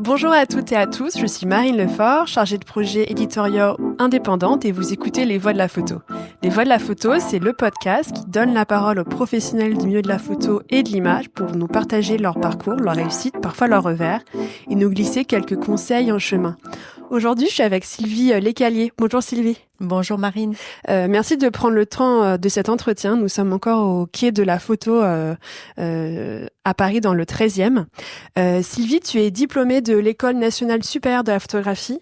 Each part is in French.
Bonjour à toutes et à tous, je suis Marine Lefort, chargée de projet éditoriaux indépendante et vous écoutez Les Voix de la Photo. Les Voix de la Photo, c'est le podcast qui donne la parole aux professionnels du milieu de la photo et de l'image pour nous partager leur parcours, leur réussite, parfois leur revers, et nous glisser quelques conseils en chemin. Aujourd'hui, je suis avec Sylvie Lécalier. Bonjour Sylvie. Bonjour Marine. Merci de prendre le temps de cet entretien. Nous sommes encore au quai de la photo à Paris dans le 13e. Sylvie, tu es diplômée de l'École nationale supérieure de la photographie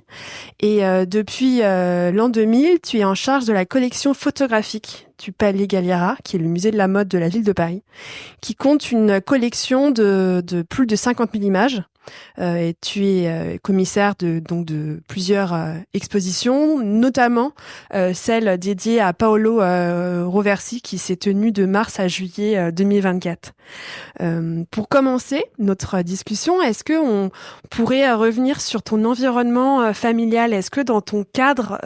et depuis l'an 2000, tu es en charge de la collection photographique du Palais Galliera, qui est le musée de la mode de la ville de Paris, qui compte une collection de plus de 50 000 images. Et tu es commissaire de plusieurs expositions, notamment celle dédiée à Paolo Roversi qui s'est tenue de mars à juillet 2024. Pour commencer notre discussion, est-ce que on pourrait revenir sur ton environnement familial? Est-ce que dans ton cadre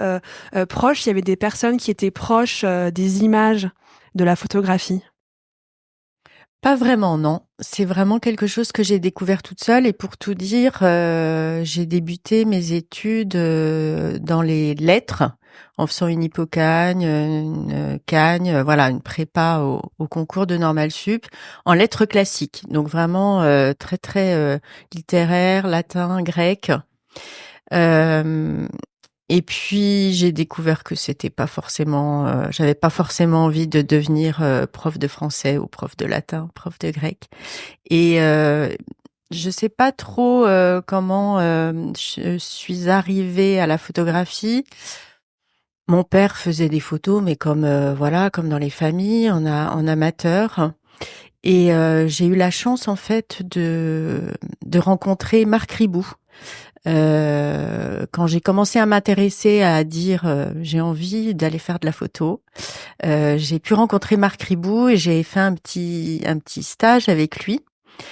proche, il y avait des personnes qui étaient proches des images de la photographie? Pas vraiment, non. C'est vraiment quelque chose que j'ai découvert toute seule. Et pour tout dire, j'ai débuté mes études dans les lettres, en faisant une hypocagne, une cagne, voilà, une prépa au concours de Normal Sup, en lettres classiques. Donc vraiment très très littéraire, latin, grec. Et puis j'ai découvert que c'était pas forcément, j'avais pas forcément envie de devenir prof de français ou prof de latin, prof de grec. Et je sais pas trop comment je suis arrivée à la photographie. Mon père faisait des photos, mais comme voilà, comme dans les familles, en amateur. Et j'ai eu la chance en fait de rencontrer Marc Ribou. Quand j'ai commencé à m'intéresser à dire j'ai envie d'aller faire de la photo, j'ai pu rencontrer Marc Ribou et j'ai fait un petit stage avec lui.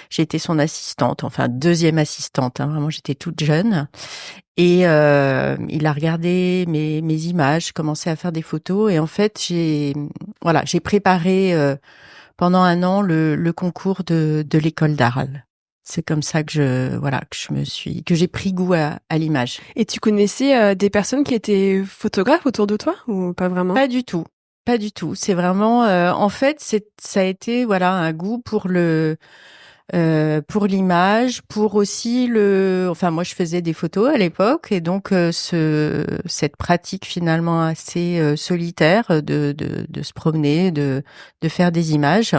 J'ai été son assistante, enfin deuxième assistante, hein, vraiment j'étais toute jeune. Et il a regardé mes images, commencé à faire des photos et en fait j'ai préparé pendant un an le concours de l'école d'Arles. C'est comme ça que j'ai pris goût à l'image. Et tu connaissais des personnes qui étaient photographes autour de toi ou pas vraiment? Pas du tout. Pas du tout. C'est vraiment, en fait, ça a été, voilà, un goût pour l'image, pour aussi enfin, moi, je faisais des photos à l'époque et donc, cette pratique finalement assez solitaire de se promener, de faire des images.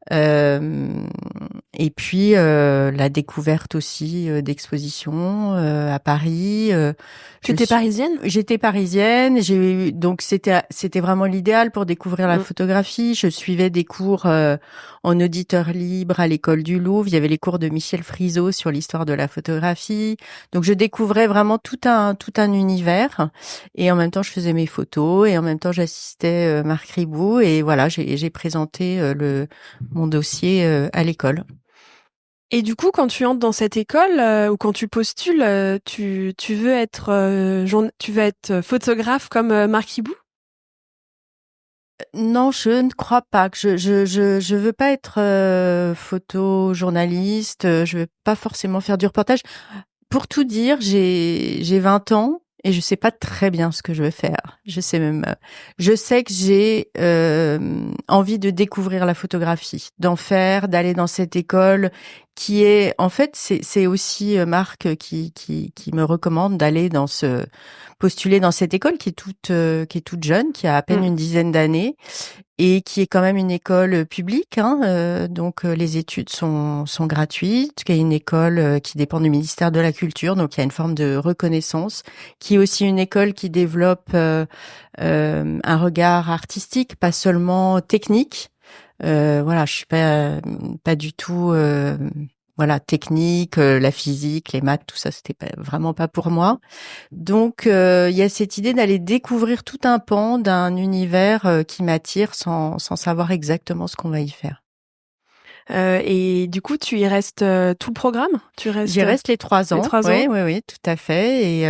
Et puis la découverte aussi d'expositions à Paris. Tu étais parisienne? J'étais parisienne. Donc c'était vraiment l'idéal pour découvrir la photographie. Je suivais des cours en auditeur libre à l'école du Louvre. Il y avait les cours de Michel Friseau sur l'histoire de la photographie. Donc je découvrais vraiment tout un univers. Et en même temps je faisais mes photos et en même temps j'assistais Marc Ribou et voilà j'ai présenté mon dossier à l'école. Et du coup, quand tu entres dans cette école ou quand tu postules, tu veux être photographe comme Marc Ribou? Non, je ne crois pas que je veux pas être photojournaliste. Je veux pas forcément faire du reportage. Pour tout dire, j'ai 20 ans et je sais pas très bien ce que je veux faire. Je sais que j'ai envie de découvrir la photographie, d'en faire, d'aller dans cette école qui est, en fait, c'est aussi Marc qui me recommande d'aller postuler dans cette école qui est toute jeune, qui a à peine une dizaine d'années et qui est quand même une école publique, hein, donc les études sont gratuites, qui est une école qui dépend du ministère de la Culture, donc il y a une forme de reconnaissance, qui est aussi une école qui développe un regard artistique, pas seulement technique. Voilà, je suis pas du tout technique, la physique, les maths, tout ça, c'était vraiment pas pour moi. Donc, il y a cette idée d'aller découvrir tout un pan d'un univers qui m'attire sans savoir exactement ce qu'on va y faire. Et du coup, tu y restes tout le programme? J'y reste les 3 ans. Les 3 ans. Oui, tout à fait.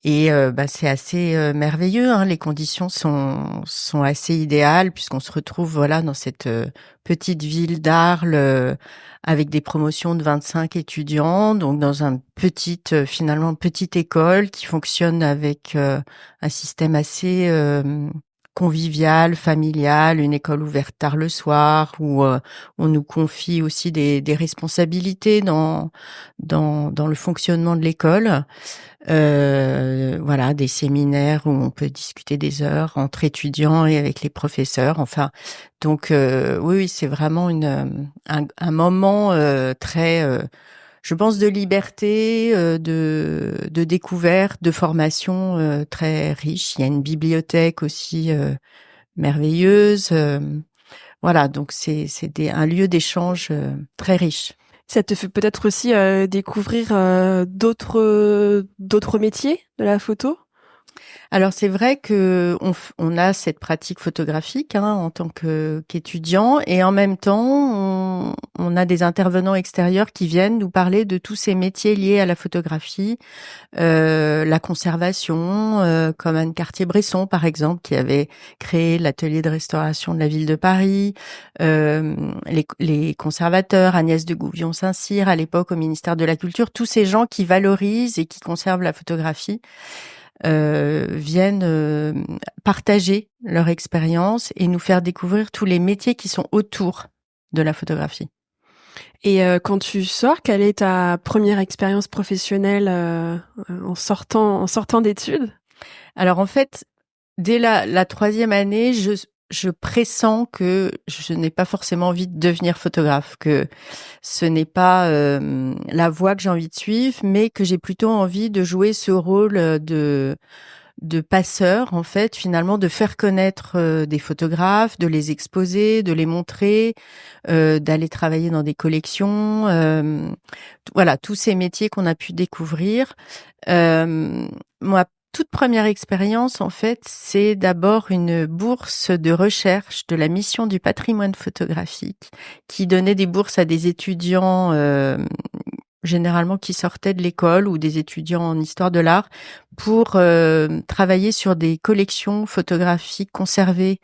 Et c'est assez merveilleux, hein. Les conditions sont assez idéales puisqu'on se retrouve voilà dans cette petite ville d'Arles avec des promotions de 25 étudiants, donc dans un finalement petite école qui fonctionne avec un système assez convivial, familial, une école ouverte tard le soir où on nous confie aussi des responsabilités dans le fonctionnement de l'école. Voilà, des séminaires où on peut discuter des heures entre étudiants et avec les professeurs. Enfin, donc oui, c'est vraiment un moment très, je pense, de liberté, de découverte, de formation très riche. Il y a une bibliothèque aussi merveilleuse. Voilà, donc c'est un lieu d'échange très riche. Ça te fait peut-être aussi découvrir d'autres métiers de la photo? Alors c'est vrai que on a cette pratique photographique en tant qu'étudiant et en même temps on a des intervenants extérieurs qui viennent nous parler de tous ces métiers liés à la photographie, la conservation, comme Anne Cartier-Bresson par exemple qui avait créé l'atelier de restauration de la ville de Paris, les conservateurs, Agnès de Gouvion-Saint-Cyr à l'époque au ministère de la Culture, tous ces gens qui valorisent et qui conservent la photographie. Viennent partager leur expérience et nous faire découvrir tous les métiers qui sont autour de la photographie. Et quand tu sors, quelle est ta première expérience professionnelle en sortant d'études? Alors en fait, dès la troisième année, je pressens que je n'ai pas forcément envie de devenir photographe, que ce n'est pas la voie que j'ai envie de suivre, mais que j'ai plutôt envie de jouer ce rôle de passeur, en fait, finalement, de faire connaître des photographes, de les exposer, de les montrer, d'aller travailler dans des collections, voilà, tous ces métiers qu'on a pu découvrir. Moi, toute première expérience, en fait, c'est d'abord une bourse de recherche de la mission du patrimoine photographique qui donnait des bourses à des étudiants généralement qui sortaient de l'école ou des étudiants en histoire de l'art pour travailler sur des collections photographiques conservées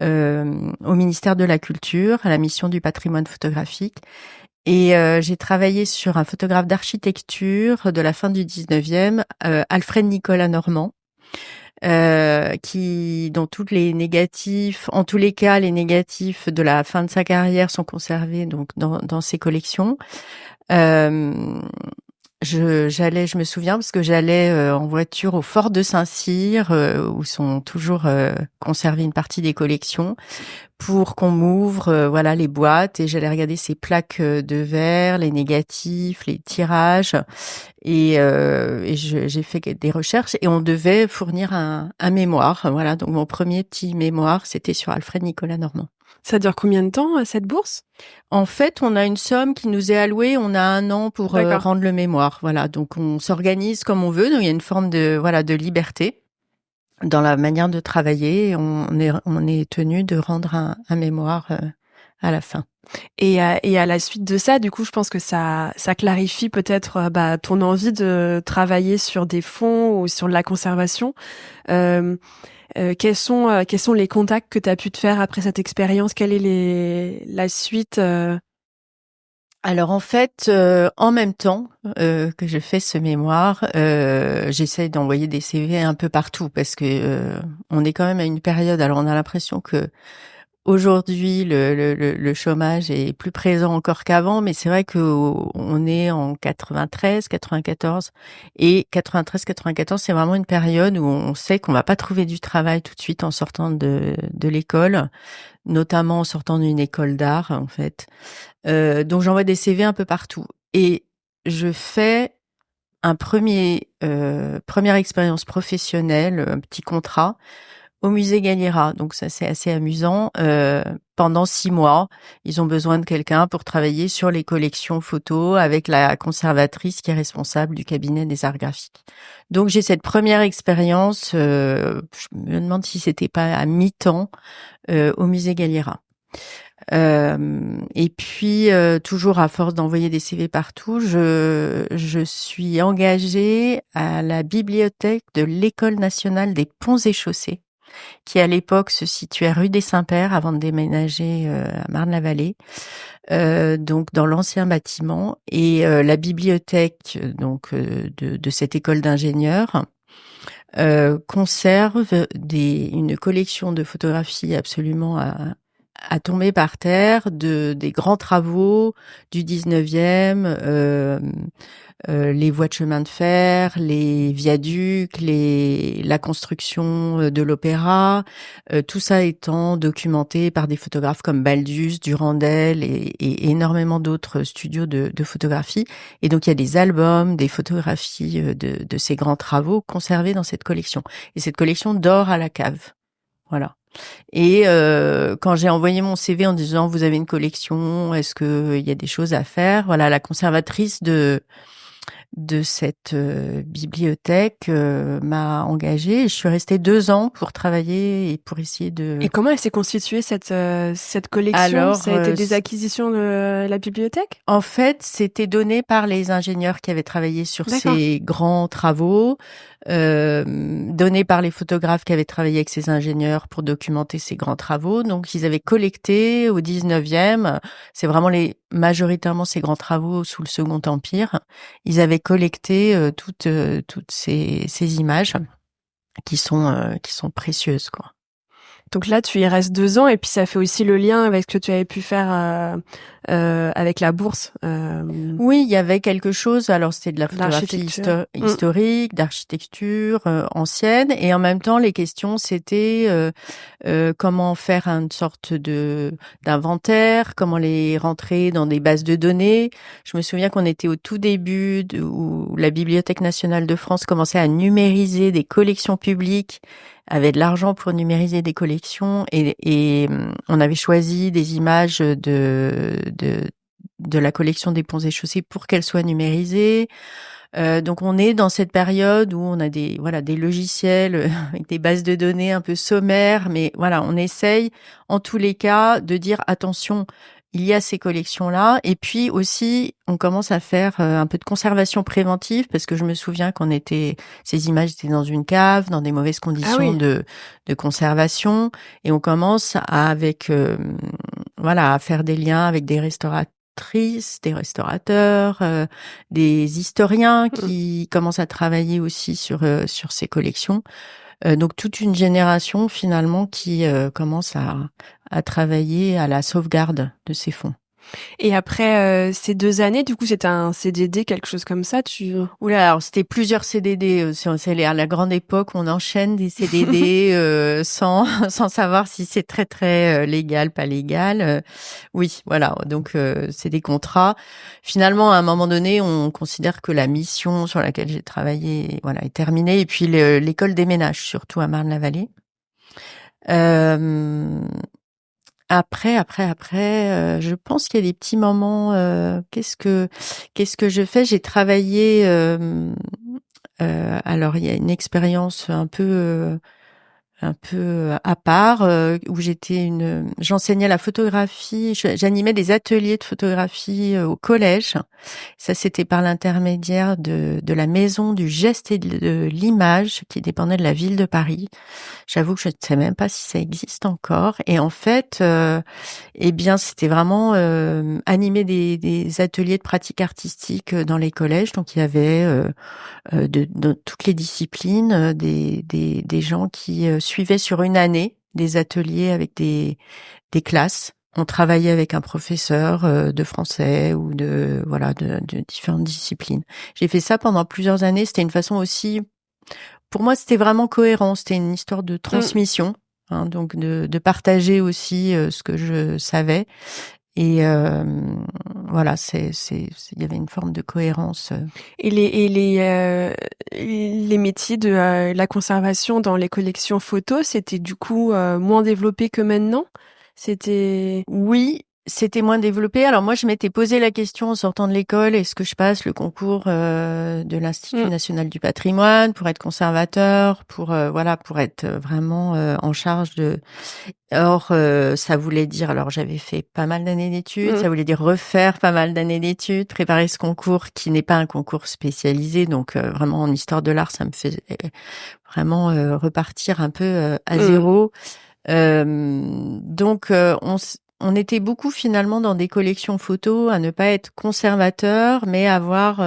au ministère de la Culture, à la mission du patrimoine photographique. Et j'ai travaillé sur un photographe d'architecture de la fin du 19e, Alfred Nicolas Normand, dont toutes les négatifs, en tous les cas, les négatifs de la fin de sa carrière sont conservés donc dans ses collections. Je me souviens parce que j'allais en voiture au fort de Saint-Cyr où sont toujours conservées une partie des collections pour qu'on m'ouvre voilà les boîtes et j'allais regarder ces plaques de verre, les négatifs, les tirages et j'ai fait des recherches et on devait fournir un mémoire. Voilà, donc mon premier petit mémoire, c'était sur Alfred Nicolas Normand. Ça dure combien de temps, cette bourse? En fait, on a une somme qui nous est allouée. On a 1 an pour rendre le mémoire. Voilà, donc on s'organise comme on veut. Donc il y a une forme de liberté dans la manière de travailler. On est tenu de rendre un mémoire à la fin. Et à la suite de ça, du coup, je pense que ça clarifie peut-être ton envie de travailler sur des fonds ou sur de la conservation. Quels sont les contacts que tu as pu te faire après cette expérience? Quelle est la suite? Alors en fait, en même temps que je fais ce mémoire, j'essaye d'envoyer des CV un peu partout parce que on est quand même à une période. Alors on a l'impression que aujourd'hui le chômage est plus présent encore qu'avant, mais c'est vrai que on est en 93, 94 et 93, 94, c'est vraiment une période où on sait qu'on va pas trouver du travail tout de suite en sortant de l'école, notamment en sortant d'une école d'art en fait. Donc j'envoie des CV un peu partout et je fais première expérience professionnelle, un petit contrat au musée Galliera. Donc ça, c'est assez amusant. Pendant 6 mois, ils ont besoin de quelqu'un pour travailler sur les collections photos avec la conservatrice qui est responsable du cabinet des arts graphiques. Donc j'ai cette première expérience, je me demande si c'était pas à mi-temps au musée Galliera. Et puis, toujours à force d'envoyer des CV partout, je suis engagée à la bibliothèque de l'École nationale des ponts et chaussées, qui à l'époque se situait rue des Saints-Pères avant de déménager à Marne-la-Vallée, donc dans l'ancien bâtiment. Et la bibliothèque de cette école d'ingénieurs conserve une collection de photographies absolument à tomber par terre des grands travaux du 19e, les voies de chemin de fer, les viaducs, la construction de l'opéra, tout ça étant documenté par des photographes comme Baldus, Durandel et énormément d'autres studios de photographie. Et donc il y a des albums, des photographies de ces grands travaux conservés dans cette collection. Et cette collection dort à la cave. Voilà. Et quand j'ai envoyé mon CV en disant vous avez une collection, est-ce que il y a des choses à faire? Voilà, la conservatrice de cette bibliothèque m'a engagée. Je suis restée 2 ans pour travailler et pour essayer de... Et comment elle s'est constituée cette collection? Alors, ça a été des acquisitions de la bibliothèque? En fait, c'était donné par les ingénieurs qui avaient travaillé sur D'accord. ces grands travaux, donné par les photographes qui avaient travaillé avec ces ingénieurs pour documenter ces grands travaux. Donc, ils avaient collecté au 19e, c'est vraiment majoritairement ces grands travaux sous le Second Empire. Ils avaient collecté toutes ces images qui sont précieuses, quoi. Donc là, tu y restes 2 ans et puis ça fait aussi le lien avec ce que tu avais pu faire avec la bourse. Oui, il y avait quelque chose. Alors, c'était de la photographie D'architecture. historique, d'architecture ancienne, et en même temps, les questions, c'était comment faire une sorte d'inventaire, comment les rentrer dans des bases de données. Je me souviens qu'on était au tout début où la Bibliothèque nationale de France commençait à numériser des collections publiques, avait de l'argent pour numériser des collections, et on avait choisi des images de la collection des ponts et chaussées pour qu'elles soient numérisées. Donc on est dans cette période où on a des logiciels avec des bases de données un peu sommaires, mais voilà, on essaye en tous les cas de dire attention, il y a ces collections-là, et puis aussi on commence à faire un peu de conservation préventive, parce que je me souviens ces images étaient dans une cave, dans des mauvaises conditions de conservation, et on commence à faire des liens avec des des restaurateurs, des historiens qui commencent à travailler aussi sur ces collections. Donc toute une génération finalement qui commence à travailler à la sauvegarde de ces fonds. Et après ces 2 années, du coup, c'était un CDD, quelque chose comme ça. Oula, alors c'était plusieurs CDD. C'est à la grande époque, on enchaîne des CDD sans savoir si c'est très très légal, pas légal. Oui, voilà. Donc c'est des contrats. Finalement, à un moment donné, on considère que la mission sur laquelle j'ai travaillé, voilà, est terminée. Et puis l'école déménage, surtout à Marne-la-Vallée. Après, je pense qu'il y a des petits moments. Qu'est-ce que je fais? J'ai travaillé. Alors, il y a une expérience un peu à part où j'enseignais la photographie, j'animais des ateliers de photographie au collège. Ça, c'était par l'intermédiaire de la maison du geste et de l'image qui dépendait de la ville de Paris. J'avoue que je ne sais même pas si ça existe encore. Et en fait, c'était vraiment animer des ateliers de pratique artistique dans les collèges. Donc il y avait de toutes les disciplines, des gens qui suivaient sur une année des ateliers avec des classes. On travaillait avec un professeur de français ou de différentes disciplines. J'ai fait ça pendant plusieurs années. C'était une façon aussi, pour moi, c'était vraiment cohérent. C'était une histoire de transmission, donc de partager aussi ce que je savais. Et voilà, il y avait une forme de cohérence. Et les métiers de la conservation dans les collections photos, c'était du coup moins développé que maintenant? Oui, c'était moins développé. Alors moi, je m'étais posé la question en sortant de l'école, est-ce que je passe le concours de l'Institut national du patrimoine pour être conservateur, pour pour être vraiment en charge de... Or, ça voulait dire, alors j'avais fait pas mal d'années d'études, ça voulait dire refaire pas mal d'années d'études, préparer ce concours qui n'est pas un concours spécialisé, donc vraiment en histoire de l'art, ça me faisait vraiment repartir un peu à zéro. Donc, on était beaucoup finalement dans des collections photos à ne pas être conservateur, mais avoir...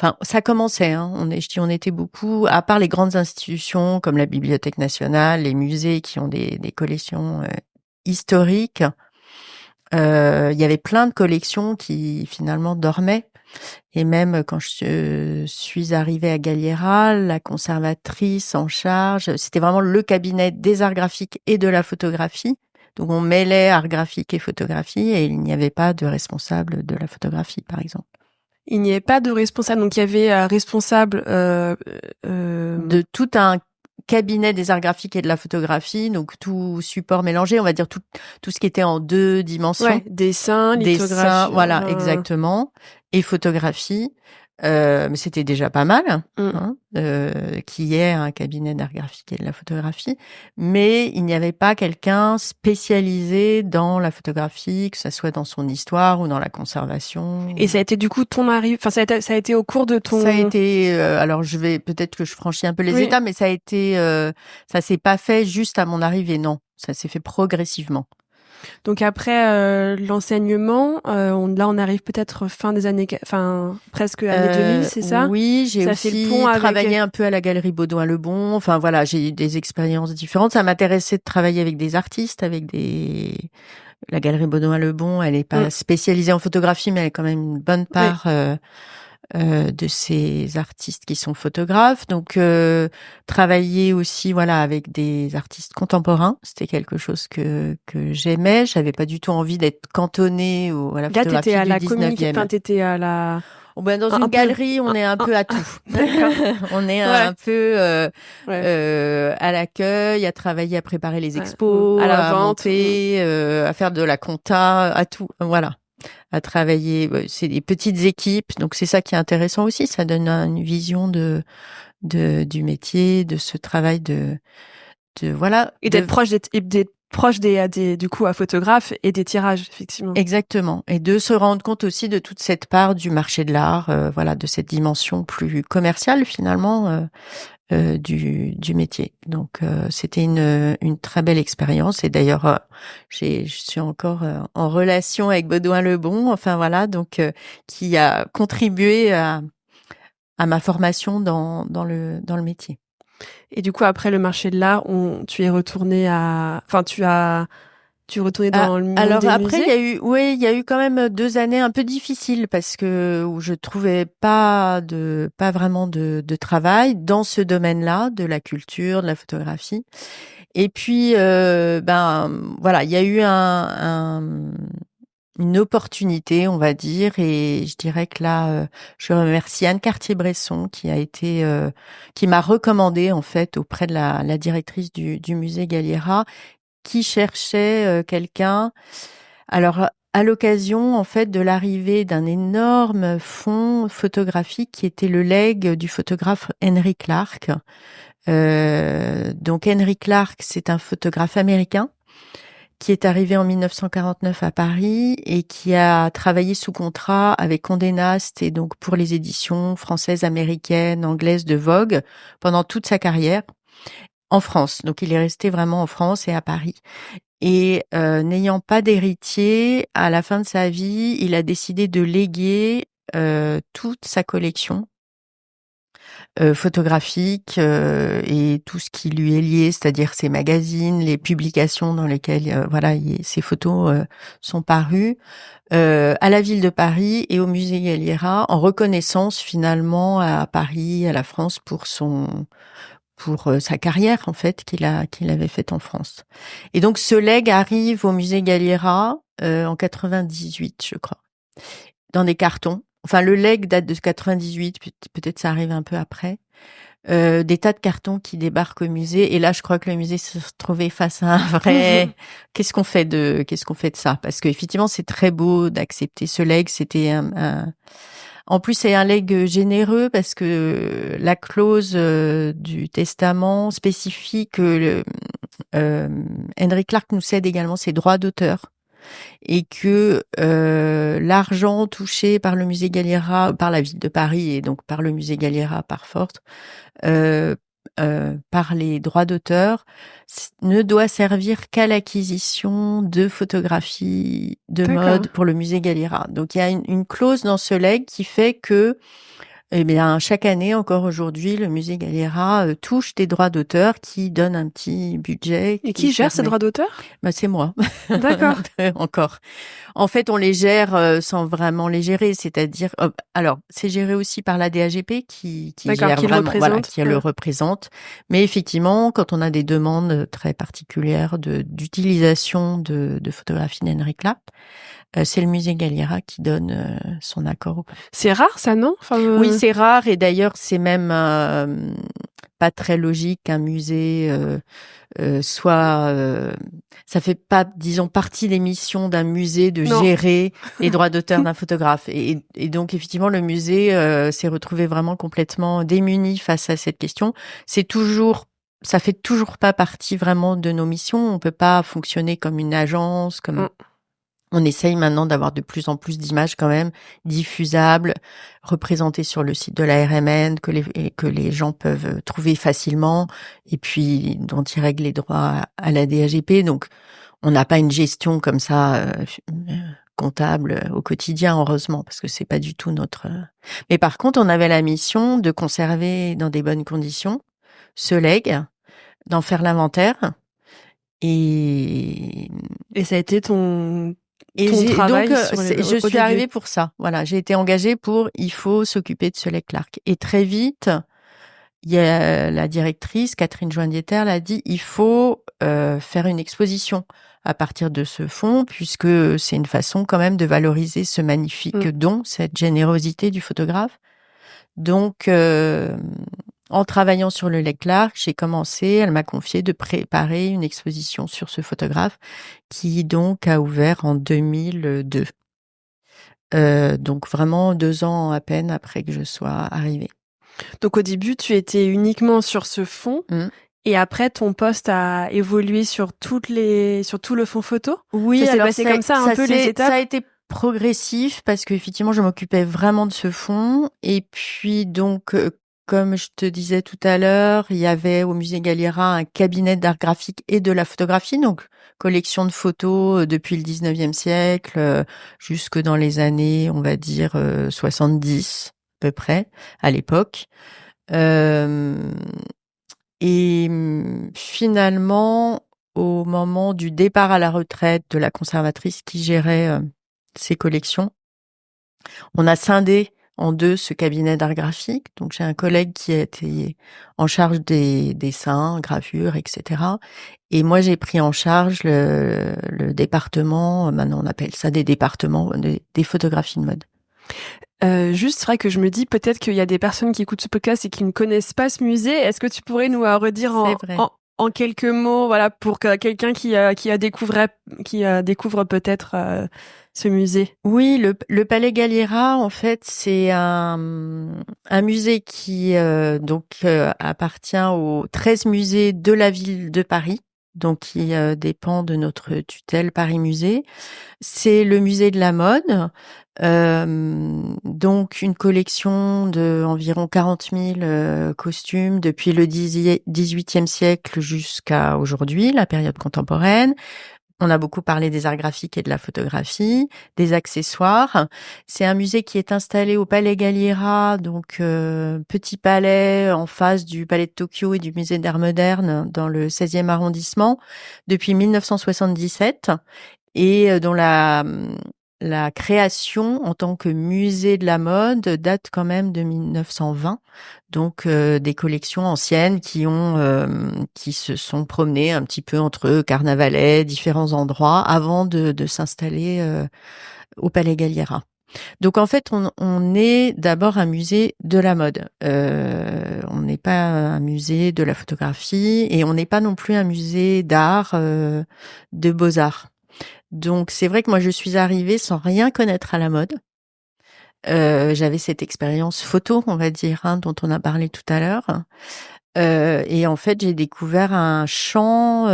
Enfin, ça commençait. Hein. On était beaucoup, à part les grandes institutions comme la Bibliothèque nationale, les musées qui ont des collections historiques. Il y avait plein de collections qui finalement dormaient. Et même quand je suis arrivée à Galliera, la conservatrice en charge, c'était vraiment le cabinet des arts graphiques et de la photographie. Donc on mêlait art graphique et photographie et il n'y avait pas de responsable de la photographie, par exemple. Il n'y avait pas de responsable, donc il y avait un responsable de tout un cabinet des arts graphiques et de la photographie, donc tout support mélangé, on va dire tout ce qui était en 2 dimensions. Ouais, dessin, lithographie. Voilà, exactement, et photographie. Mais c'était déjà pas mal, hein, qu'il y ait un cabinet d'art graphique et de la photographie. Mais il n'y avait pas quelqu'un spécialisé dans la photographie, que ça soit dans son histoire ou dans la conservation. Et ça a été du coup ton arrivée, enfin ça a été au cours de ton... Ça a été, alors peut-être que je franchis un peu les étapes, mais ça a été, ça s'est pas fait juste à mon arrivée, non. Ça s'est fait progressivement. Donc après l'enseignement, on arrive peut-être fin des années, presque années 2000, c'est ça? Oui, j'ai ça aussi travaillé un peu à la Galerie Baudouin-Lebon. Enfin voilà, j'ai eu des expériences différentes. Ça m'intéressait de travailler avec des artistes, La Galerie Baudouin-Lebon, elle est pas spécialisée en photographie, mais elle a quand même une bonne part de ces artistes qui sont photographes. Donc travailler aussi avec des artistes contemporains, c'était quelque chose que j'aimais. J'avais pas du tout envie d'être cantonnée à la photographie du 19e. T'étais à la... Dans une galerie, on est un peu à tout. On est un peu à l'accueil, à travailler, à préparer les expos, à la vente, monter, à faire de la compta, à tout. Voilà. À travailler, c'est des petites équipes, donc c'est ça qui est intéressant aussi. Ça donne une vision du métier, de ce travail et d'être proche du coup à photographe et des tirages, effectivement. Exactement, et de se rendre compte aussi de toute cette part du marché de l'art, de cette dimension plus commerciale finalement du métier. Donc c'était une très belle expérience, et d'ailleurs je suis encore en relation avec Baudouin-Lebon, donc qui a contribué à ma formation dans le métier. Et du coup après le marché de l'art, tu es retourné tu es retourné dans le monde alors des après, musées? il y a eu quand même 2 années un peu difficiles parce que où je trouvais pas vraiment de travail dans ce domaine-là, de la culture, de la photographie. Et puis, il y a eu une opportunité, on va dire, et je dirais que là, je remercie Anne Cartier-Bresson qui m'a recommandé en fait auprès de la directrice du musée Galliera, qui cherchait quelqu'un. Alors, à l'occasion, en fait, de l'arrivée d'un énorme fonds photographique qui était le legs du photographe Henry Clark. Donc, Henry Clark, c'est un photographe américain qui est arrivé en 1949 à Paris et qui a travaillé sous contrat avec Condé Nast et donc pour les éditions françaises, américaines, anglaises de Vogue pendant toute sa carrière en France. Donc, il est resté vraiment en France et à Paris. Et n'ayant pas d'héritier, à la fin de sa vie, il a décidé de léguer toute sa collection photographique et tout ce qui lui est lié, c'est-à-dire ses magazines, les publications dans lesquelles ses photos sont parues, à la ville de Paris et au musée Galliera, en reconnaissance finalement à Paris, à la France pour sa carrière en fait qu'il avait faite en France. Et donc ce legs arrive au musée Galliera en 98, je crois, dans des cartons. Enfin, le legs date de 98, peut-être ça arrive un peu après. des tas de cartons qui débarquent au musée. Et là, je crois que le musée se trouvait face à un vrai. Qu'est-ce qu'on fait de ça? Parce qu'effectivement, c'est très beau d'accepter ce legs. C'était en plus, c'est un legs généreux parce que la clause du testament spécifie que Henry Clark nous cède également ses droits d'auteur et que l'argent touché par le musée Galliera, par la ville de Paris et donc par le musée Galliera par force, par les droits d'auteur, ne doit servir qu'à l'acquisition de photographies de mode pour le musée Galliera. Donc il y a une clause dans ce legs qui fait que eh bien, chaque année, encore aujourd'hui, le musée Galliera touche des droits d'auteur qui donnent un petit budget. Et qui gère ces droits d'auteur? Bah, c'est moi. D'accord. Encore. En fait, on les gère sans vraiment les gérer, c'est-à-dire, alors, c'est géré aussi par la DAGP qui gère vraiment, voilà, qui le représente. Mais effectivement, quand on a des demandes très particulières d'utilisation de photographies d'Henry Clark, c'est le musée Galliera qui donne son accord. C'est rare, ça, non? Oui, c'est rare, et d'ailleurs, c'est même pas très logique qu'un musée ça fait pas, disons, partie des missions d'un musée de gérer les droits d'auteur d'un photographe. Et donc, effectivement, le musée s'est retrouvé vraiment complètement démuni face à cette question. Ça fait toujours pas partie vraiment de nos missions. On peut pas fonctionner comme une agence, On essaye maintenant d'avoir de plus en plus d'images quand même diffusables, représentées sur le site de la RMN, que les gens peuvent trouver facilement, et puis dont ils règlent les droits à la DAGP. Donc, on n'a pas une gestion comme ça comptable au quotidien, heureusement, parce que c'est pas du tout notre. Mais par contre, on avait la mission de conserver dans des bonnes conditions ce legs, d'en faire l'inventaire, et ça a été ton travail. Donc, je suis arrivée pour ça. Voilà, j'ai été engagée il faut s'occuper de ce legs Clark. Et très vite, il y a la directrice, Catherine Joindieter, l'a dit, il faut faire une exposition à partir de ce fonds, puisque c'est une façon quand même de valoriser ce magnifique don, cette générosité du photographe. Donc, en travaillant sur le legs Clark, elle m'a confié de préparer une exposition sur ce photographe qui donc a ouvert en 2002. Donc vraiment 2 ans à peine après que je sois arrivée. Donc au début, tu étais uniquement sur ce fond et après ton poste a évolué sur tout le fond photo? Oui, ça s'est passé comme ça un peu les étapes? Ça a été progressif parce que effectivement, je m'occupais vraiment de ce fond, et puis donc comme je te disais tout à l'heure, il y avait au musée Galliera un cabinet d'art graphique et de la photographie, donc collection de photos depuis le 19e siècle jusque dans les années, on va dire 70 à peu près à l'époque. Et finalement, au moment du départ à la retraite de la conservatrice qui gérait ces collections, on a scindé en deux ce cabinet d'art graphique. Donc, j'ai un collègue qui a été en charge des dessins, gravures, etc. Et moi, j'ai pris en charge le département, maintenant on appelle ça des départements, des photographies de mode. Juste, c'est vrai que je me dis peut-être qu'il y a des personnes qui écoutent ce podcast et qui ne connaissent pas ce musée. Est-ce que tu pourrais nous redire en quelques mots, voilà, pour que quelqu'un qui découvre peut-être ce musée? Oui, le Palais Galliera, en fait, c'est un musée qui appartient aux 13 musées de la ville de Paris, donc qui dépend de notre tutelle Paris Musée. C'est le musée de la mode, donc une collection de environ 40 000 costumes depuis le 18e siècle jusqu'à aujourd'hui, la période contemporaine. On a beaucoup parlé des arts graphiques et de la photographie, des accessoires. C'est un musée qui est installé au Palais Galliera, donc petit palais en face du Palais de Tokyo et du Musée d'Art moderne dans le 16e arrondissement depuis 1977, et dont la création en tant que musée de la mode date quand même de 1920. Donc des collections anciennes qui se sont promenées un petit peu entre Carnavalet, différents endroits avant de s'installer au Palais Galliera. Donc en fait, on est d'abord un musée de la mode. On n'est pas un musée de la photographie et on n'est pas non plus un musée d'art, de beaux-arts. Donc c'est vrai que moi je suis arrivée sans rien connaître à la mode. J'avais cette expérience photo, on va dire, hein, dont on a parlé tout à l'heure. Et en fait, j'ai découvert un champ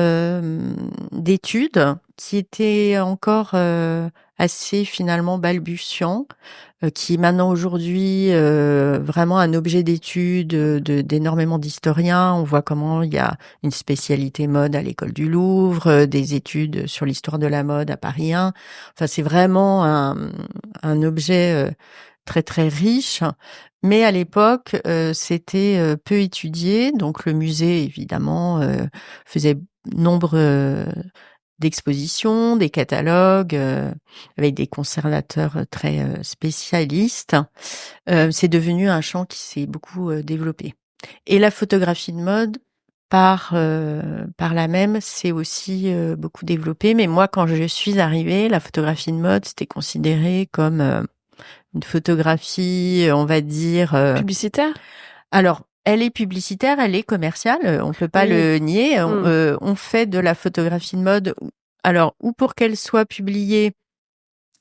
d'études qui était encore assez finalement balbutiant, qui est maintenant aujourd'hui vraiment un objet d'étude d'énormément d'historiens. On voit comment il y a une spécialité mode à l'école du Louvre, des études sur l'histoire de la mode à Paris 1. Enfin, c'est vraiment un objet très très riche. Mais à l'époque, c'était peu étudié. Donc le musée, évidemment, faisait nombre d'expositions, des catalogues, avec des conservateurs très spécialistes. C'est devenu un champ qui s'est beaucoup développé. Et la photographie de mode, par là même, c'est aussi beaucoup développé. Mais moi, quand je suis arrivée, la photographie de mode, c'était considéré comme une photographie, on va dire... Publicitaire? Alors, elle est publicitaire, elle est commerciale, on peut pas Oui. le nier. On fait de la photographie de mode, alors, ou pour qu'elle soit publiée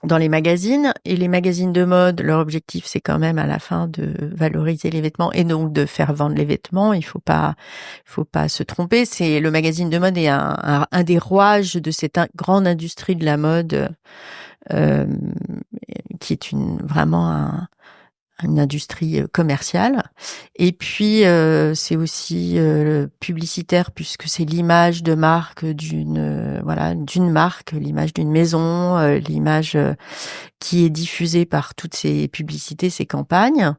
dans les magazines, et les magazines de mode, leur objectif, c'est quand même à la fin de valoriser les vêtements et donc de faire vendre les vêtements. Il faut pas se tromper. C'est le magazine de mode est un des rouages de cette grande industrie de la mode, euh, qui est vraiment une industrie commerciale. Et puis c'est aussi publicitaire puisque c'est l'image de marque d'une marque, l'image d'une maison, l'image qui est diffusée par toutes ces publicités, ces campagnes.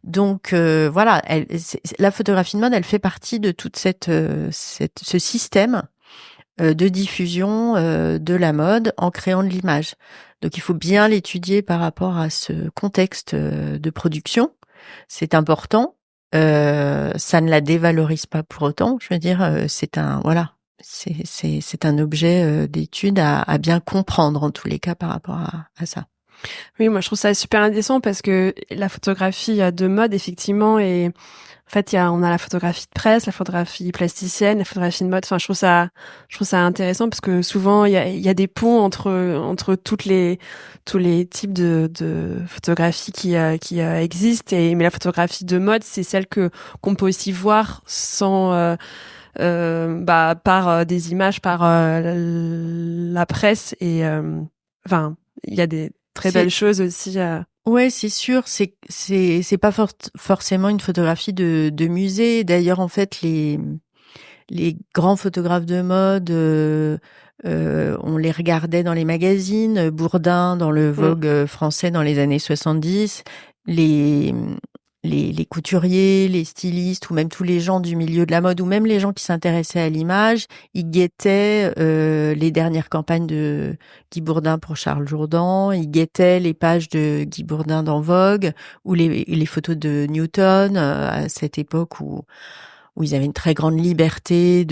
Donc voilà, la photographie de mode, elle fait partie de toute ce système de diffusion de la mode en créant de l'image. Donc il faut bien l'étudier par rapport à ce contexte de production. C'est important. Ça ne la dévalorise pas pour autant. Je veux dire, c'est un objet d'étude à bien comprendre en tous les cas par rapport à ça. Oui, moi je trouve ça super intéressant parce que la photographie de mode, effectivement, est... En fait, on a la photographie de presse, la photographie plasticienne, la photographie de mode. Enfin, je trouve ça intéressant parce que souvent il y a des ponts entre tous les types de photographies qui existent. Mais la photographie de mode, c'est celle qu'on peut aussi voir sans par des images, par la presse et enfin, il y a des très belles choses aussi. Ouais, c'est sûr, c'est pas forcément une photographie de musée. D'ailleurs, en fait, les grands photographes de mode, on les regardait dans les magazines, Bourdin dans le Vogue français dans les années 70, les couturiers, les stylistes ou même tous les gens du milieu de la mode ou même les gens qui s'intéressaient à l'image, ils guettaient les dernières campagnes de Guy Bourdin pour Charles Jourdan, ils guettaient les pages de Guy Bourdin dans Vogue ou les photos de Newton à cette époque où ils avaient une très grande liberté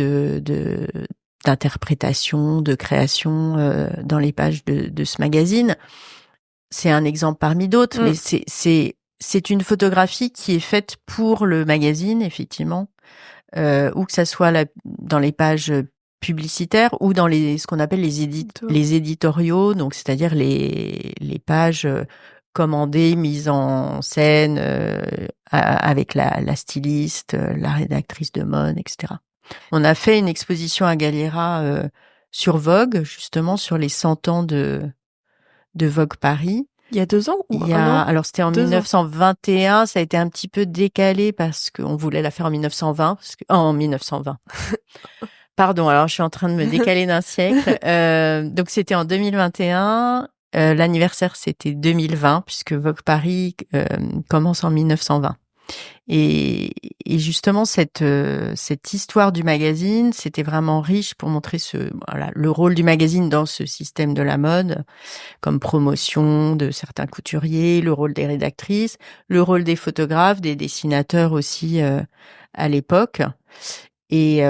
d'interprétation, de création dans les pages de ce magazine. C'est un exemple parmi d'autres, mais c'est une photographie qui est faite pour le magazine, effectivement, ou que ça soit dans les pages publicitaires ou dans ce qu'on appelle les éditoriaux, donc c'est-à-dire les pages commandées, mises en scène avec la styliste, la rédactrice de mode, etc. On a fait une exposition à Galliera sur Vogue, justement sur les 100 ans de Vogue Paris. Il y a 2 ans ou un an? Alors c'était en 1921, ça a été un petit peu décalé parce qu'on voulait la faire en 1920, en 1920. Pardon, alors je suis en train de me décaler d'un siècle. Donc c'était en 2021, l'anniversaire c'était 2020 puisque Vogue Paris commence en 1920. Et justement cette histoire du magazine, c'était vraiment riche pour montrer le rôle du magazine dans ce système de la mode, comme promotion de certains couturiers, le rôle des rédactrices, le rôle des photographes, des dessinateurs aussi à l'époque. Et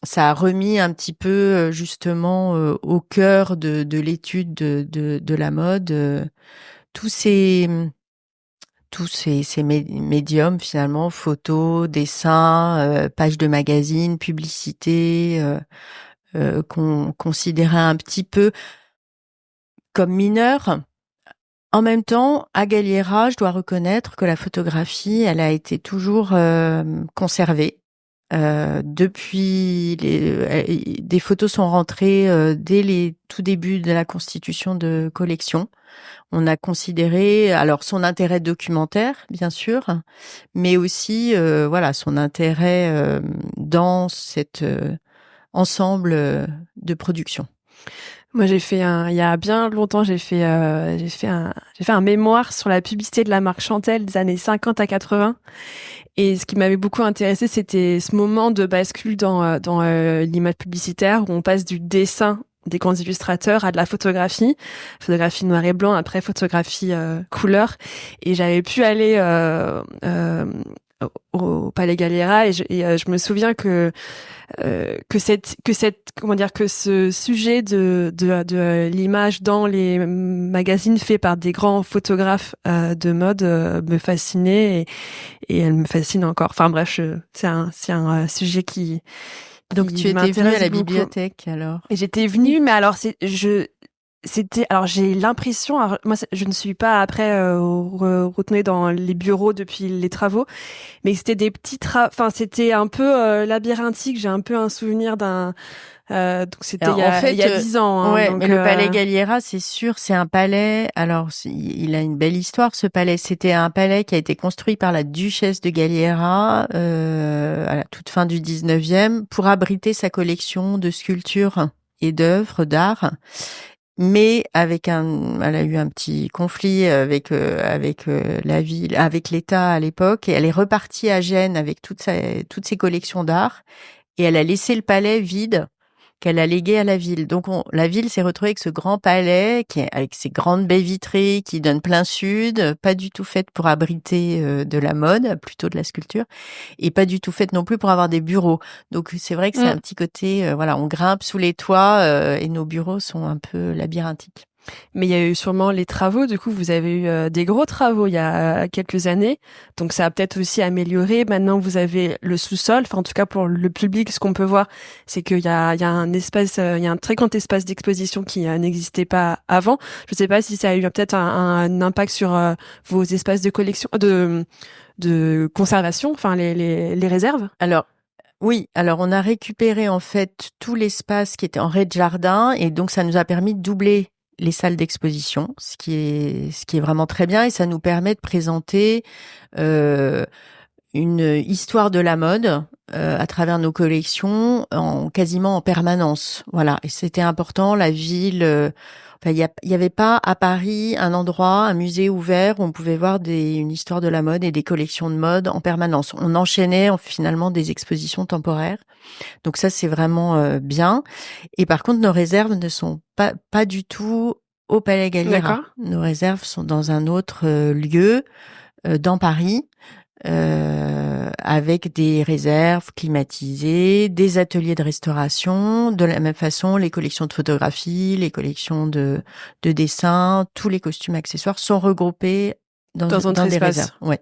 ça a remis un petit peu justement au cœur de l'étude de la mode tous ces médiums finalement, photos, dessins, pages de magazines, publicités, qu'on considérait un petit peu comme mineurs. En même temps, à Galliera, je dois reconnaître que la photographie, elle a été toujours conservée. Depuis des photos sont rentrées dès les tout débuts de la constitution de collection. On a considéré alors son intérêt documentaire, bien sûr, mais aussi voilà son intérêt dans cet ensemble de production. Moi, il y a bien longtemps, j'ai fait un mémoire sur la publicité de la marque Chantel des années 50 à 80. Et ce qui m'avait beaucoup intéressé, c'était ce moment de bascule dans l'image publicitaire où on passe du dessin des grands illustrateurs à de la photographie noir et blanc, après photographie couleur. Et j'avais pu aller au Palais Galliera et je me souviens que ce sujet de l'image dans les magazines faits par des grands photographes de mode me fascinait et elle me fascine encore. Enfin bref, c'est un sujet qui Donc tu étais venue à la beaucoup. Bibliothèque alors. Et j'étais venue, mais alors j'ai l'impression, alors moi je ne suis pas après retenue dans les bureaux depuis les travaux, mais c'était des petits enfin c'était un peu labyrinthique. J'ai un peu un souvenir d'un donc c'était Alors, il y a 10 ans. Hein, ouais, donc, mais le palais Galliera, c'est sûr, c'est un palais. Alors, il a une belle histoire, ce palais. C'était un palais qui a été construit par la duchesse de Galliera à la toute fin du 19e pour abriter sa collection de sculptures et d'œuvres d'art. Mais elle a eu un petit conflit avec la ville, avec l'État à l'époque, et elle est repartie à Gênes avec toutes ses collections d'art, et elle a laissé le palais vide qu'elle a légué à la ville. Donc la ville s'est retrouvée avec ce grand palais avec ses grandes baies vitrées qui donnent plein sud, pas du tout faite pour abriter de la mode, plutôt de la sculpture, et pas du tout faite non plus pour avoir des bureaux. Donc c'est vrai que c'est un petit côté, voilà, on grimpe sous les toits et nos bureaux sont un peu labyrinthiques. Mais il y a eu sûrement les travaux. Du coup, vous avez eu des gros travaux il y a quelques années. Donc, ça a peut-être aussi amélioré. Maintenant, vous avez le sous-sol. Enfin, en tout cas, pour le public, ce qu'on peut voir, c'est qu'il y a un espace, il y a un très grand espace d'exposition qui n'existait pas avant. Je ne sais pas si ça a eu peut-être un impact sur vos espaces de collection, de conservation, enfin, les réserves. Alors, oui, alors on a récupéré en fait tout l'espace qui était en rez-de-jardin et donc ça nous a permis de doubler les salles d'exposition, ce qui est vraiment très bien et ça nous permet de présenter une histoire de la mode à travers nos collections quasiment en permanence. Voilà, et c'était important. La ville, il y avait pas à Paris un endroit, un musée ouvert où on pouvait voir une histoire de la mode et des collections de mode en permanence. On enchaînait finalement des expositions temporaires. Donc ça, c'est vraiment bien. Et par contre, nos réserves ne sont pas du tout au Palais Galliera. Nos réserves sont dans un autre lieu dans Paris. Avec des réserves climatisées, des ateliers de restauration, de la même façon, les collections de photographie, les collections de dessins, tous les costumes accessoires sont regroupés dans des réserves. Ouais,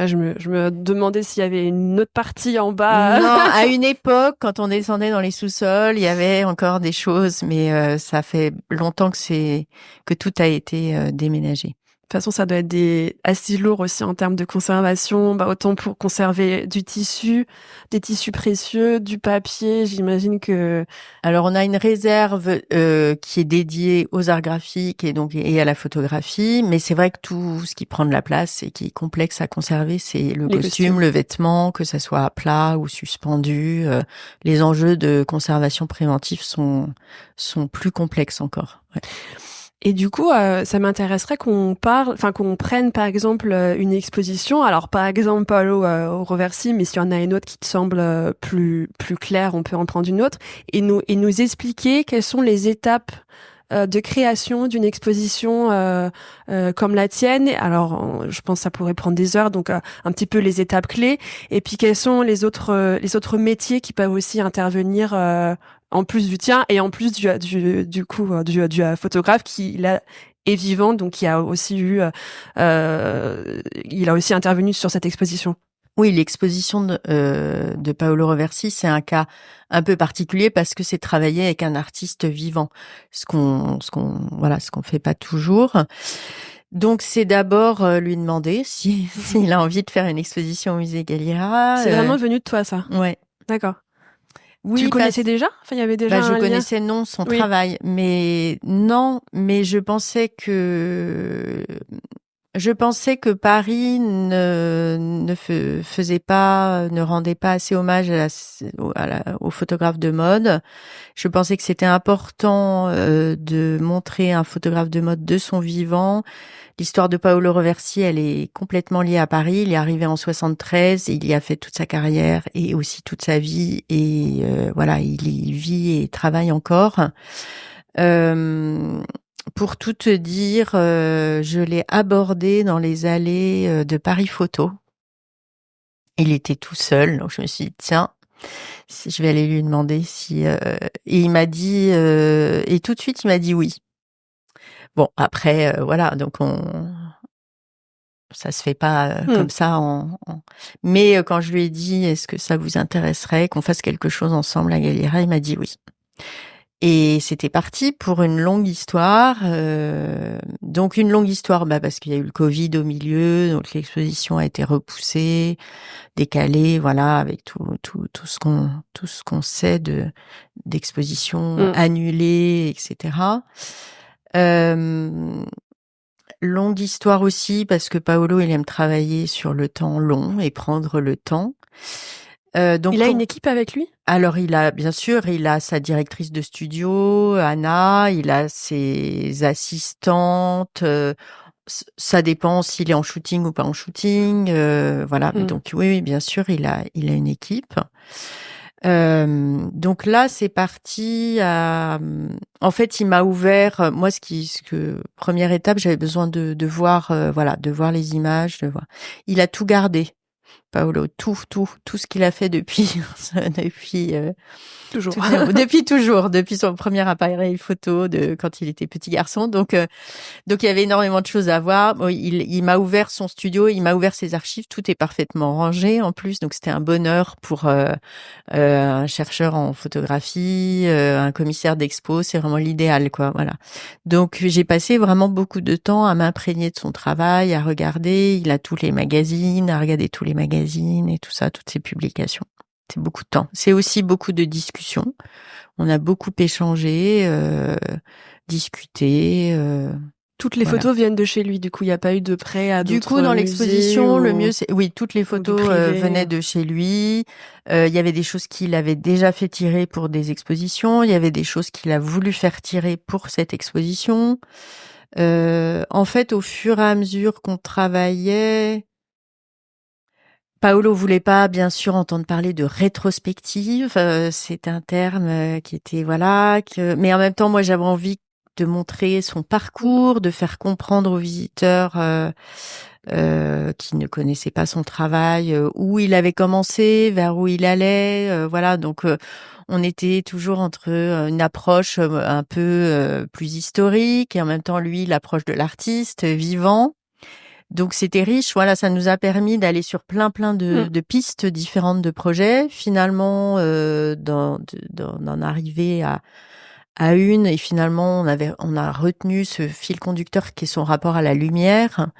je me demandais s'il y avait une autre partie en bas. Non, à une époque, quand on descendait dans les sous-sols, il y avait encore des choses, mais ça fait longtemps que tout a été déménagé. De toute façon, ça doit être assez lourd aussi en termes de conservation, autant pour conserver du tissu, des tissus précieux, du papier, j'imagine que... Alors, on a une réserve qui est dédiée aux arts graphiques et à la photographie, mais c'est vrai que tout ce qui prend de la place et qui est complexe à conserver, c'est le costume, le vêtement, que ça soit à plat ou suspendu. Les enjeux de conservation préventive sont plus complexes encore. Ouais. Et du coup, ça m'intéresserait qu'on prenne par exemple une exposition. Alors par exemple pas au Reversi, mais s'il y en a une autre qui te semble plus claire, on peut en prendre une autre et nous expliquer quelles sont les étapes de création d'une exposition comme la tienne? Alors, je pense que ça pourrait prendre des heures, donc un petit peu les étapes clés. Et puis, quels sont les autres métiers qui peuvent aussi intervenir en plus du tien et en plus du photographe qui là est vivant, donc il a aussi il a aussi intervenu sur cette exposition. Oui, l'exposition de Paolo Roversi, c'est un cas un peu particulier parce que c'est travailler avec un artiste vivant, ce qu'on fait pas toujours. Donc c'est d'abord lui demander s'il a envie de faire une exposition au musée Galliera. C'est vraiment venu de toi, ça. Ouais. D'accord. Oui, tu le connaissais déjà? Enfin, il y avait déjà je un connaissais lien. son travail, mais je pensais que Paris ne rendait pas assez hommage aux photographes de mode. Je pensais que c'était important de montrer un photographe de mode de son vivant. L'histoire de Paolo Roversi, elle est complètement liée à Paris. Il est arrivé en 73, et il y a fait toute sa carrière et aussi toute sa vie. Et il y vit et travaille encore. Pour tout te dire, je l'ai abordé dans les allées de Paris Photo. Il était tout seul, donc je me suis dit, tiens, je vais aller lui demander si... Et il m'a dit... et tout de suite, il m'a dit oui. Bon, après, donc ça se fait pas comme ça. Mais quand je lui ai dit, est-ce que ça vous intéresserait qu'on fasse quelque chose ensemble à Galliera, il m'a dit oui. Et c'était parti pour une longue histoire. Donc une longue histoire, parce qu'il y a eu le Covid au milieu, donc l'exposition a été repoussée, décalée, voilà, avec tout ce qu'on sait d'expositions annulées, etc. Longue histoire aussi parce que Paolo, il aime travailler sur le temps long et prendre le temps. Donc il a une équipe avec lui? Alors, il a sa directrice de studio, Anna, il a ses assistantes, ça dépend s'il est en shooting ou pas en shooting, voilà. Donc oui, bien sûr, il a une équipe. Donc là, c'est parti en fait, il m'a ouvert, moi, première étape, j'avais besoin de voir, de voir les images, de voir. Il a tout gardé. Paolo, tout ce qu'il a fait depuis toujours. Depuis son premier appareil photo quand il était petit garçon. Donc il y avait énormément de choses à voir. Bon, il m'a ouvert son studio, il m'a ouvert ses archives, tout est parfaitement rangé en plus. Donc c'était un bonheur pour un chercheur en photographie, un commissaire d'expo, c'est vraiment l'idéal, quoi. Voilà. Donc j'ai passé vraiment beaucoup de temps à m'imprégner de son travail, à regarder. Il a tous les magazines, à regarder tous les magazines et tout ça, toutes ses publications. C'est beaucoup de temps. C'est aussi beaucoup de discussions. On a beaucoup échangé, discuté. Toutes les photos viennent de chez lui. Du coup, il n'y a pas eu de prêt à d'autres musées. Du coup, dans l'exposition, le mieux, c'est toutes les photos venaient de chez lui. Il y avait des choses qu'il avait déjà fait tirer pour des expositions. Il y avait des choses qu'il a voulu faire tirer pour cette exposition. En fait, au fur et à mesure qu'on travaillait, Paolo voulait pas, bien sûr, entendre parler de rétrospective. C'est un terme qui était, mais en même temps, moi, j'avais envie de montrer son parcours, de faire comprendre aux visiteurs qui ne connaissaient pas son travail, où il avait commencé, vers où il allait. Donc, on était toujours entre une approche un peu plus historique et en même temps, lui, l'approche de l'artiste vivant. Donc c'était riche, ça nous a permis d'aller sur plein de pistes différentes de projets. Finalement, d'en arriver à une, et finalement on a retenu ce fil conducteur qui est son rapport à la lumière.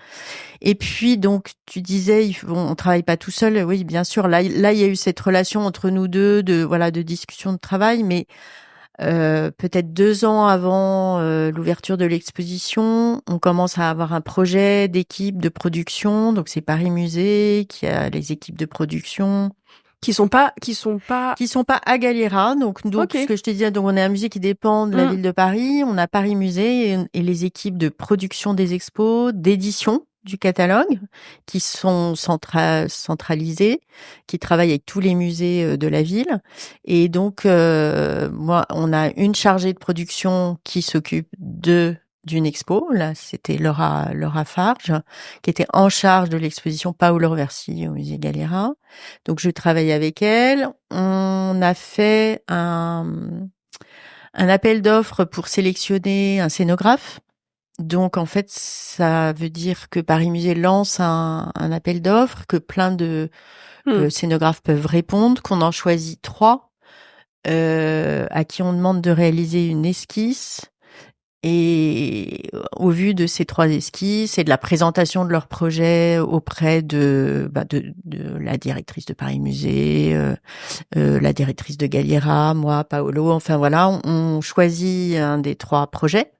Et puis donc tu disais, on travaille pas tout seul. Oui, bien sûr. Là il y a eu cette relation entre nous deux de discussion de travail, mais peut-être 2 ans avant l'ouverture de l'exposition, on commence à avoir un projet d'équipe de production. Donc c'est Paris Musée qui a les équipes de production qui sont pas à Galliera. Donc okay. Ce que je te disais, donc on est un musée qui dépend de la ville de Paris. On a Paris Musée et les équipes de production des expos, d'édition. du catalogue, qui sont centralisés, qui travaillent avec tous les musées de la ville. Et donc, moi, on a une chargée de production qui s'occupe d'une expo. Là, c'était Laura Farge, qui était en charge de l'exposition Paolo Roversi au musée Galliera. Donc, je travaille avec elle. On a fait un appel d'offres pour sélectionner un scénographe. Donc, en fait, ça veut dire que Paris Musée lance un appel d'offres, que plein de scénographes peuvent répondre, qu'on en choisit 3, à qui on demande de réaliser une esquisse. Et au vu de ces 3 esquisses et de la présentation de leur projet auprès de la directrice de Paris Musée, la directrice de Galliera, moi, Paolo, enfin voilà, on choisit un des 3 projets.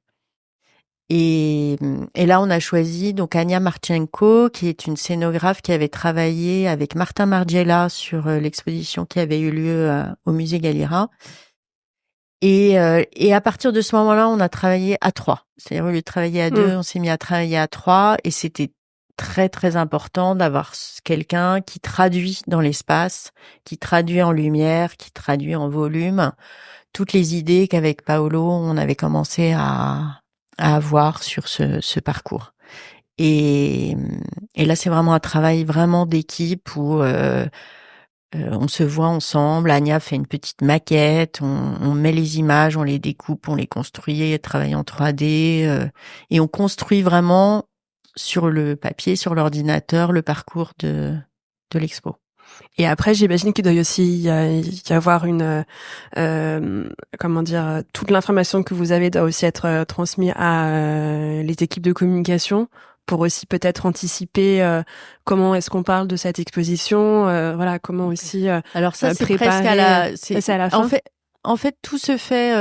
Et là, on a choisi donc Ania Marchenko, qui est une scénographe qui avait travaillé avec Martin Margiela sur l'exposition qui avait eu lieu au musée Galliera. Et à partir de ce moment-là, on a travaillé à 3. C'est-à-dire, au lieu de travailler à 2, on s'est mis à travailler à 3. Et c'était très, très important d'avoir quelqu'un qui traduit dans l'espace, qui traduit en lumière, qui traduit en volume toutes les idées qu'avec Paolo, on avait commencé à avoir sur ce parcours. Et là, c'est vraiment un travail vraiment d'équipe où on se voit ensemble. Ania fait une petite maquette, on met les images, on les découpe, on les construit, elle travaille en 3D, et on construit vraiment sur le papier, sur l'ordinateur, le parcours de l'expo. Et après, j'imagine qu'il doit aussi y avoir toute l'information que vous avez doit aussi être transmise à les équipes de communication pour aussi peut-être anticiper comment est-ce qu'on parle de cette exposition, voilà, comment aussi alors ça c'est préparer, presque à la fin. En fait, tout se fait.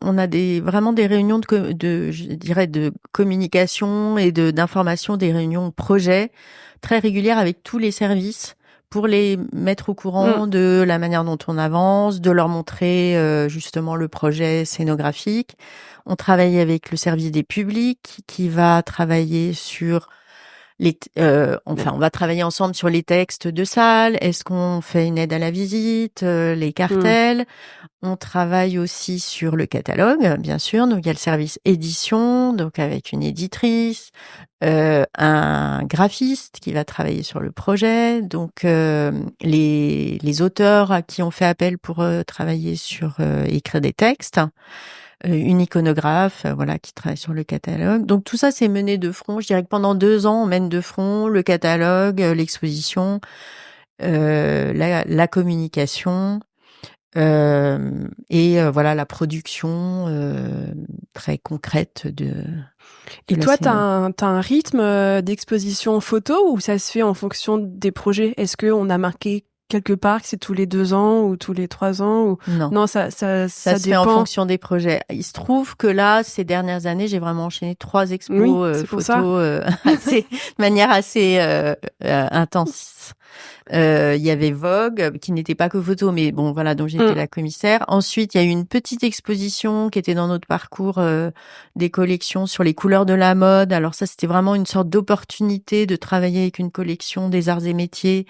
On a vraiment des réunions de communication et d'information, des réunions projets très régulières avec tous les services pour les mettre au courant de la manière dont on avance, de leur montrer justement le projet scénographique. On travaille avec le service des publics qui va travailler sur on va travailler ensemble sur les textes de salle. Est-ce qu'on fait une aide à la visite, les cartels? On travaille aussi sur le catalogue, bien sûr. Donc, il y a le service édition, donc avec une éditrice, un graphiste qui va travailler sur le projet. Donc, les auteurs à qui on fait appel pour travailler sur écrire des textes. Une iconographe, voilà, qui travaille sur le catalogue. Donc tout ça, c'est mené de front. Je dirais que pendant 2 ans, on mène de front le catalogue, l'exposition, la communication et voilà la production très concrète de. Et toi, t'as un rythme d'exposition photo ou ça se fait en fonction des projets? Est-ce que on a marqué quelque part que c'est tous les 2 ans ou tous les 3 ans ou non, ça se dépend. fait en fonction des projets. Il se trouve que là, ces dernières années, j'ai vraiment enchaîné 3 expos photos de manière assez intense. Il y avait Vogue, qui n'était pas que photo, mais bon, voilà, dont j'étais la commissaire. Ensuite, il y a eu une petite exposition qui était dans notre parcours des collections sur les couleurs de la mode. Alors ça, c'était vraiment une sorte d'opportunité de travailler avec une collection des arts et métiers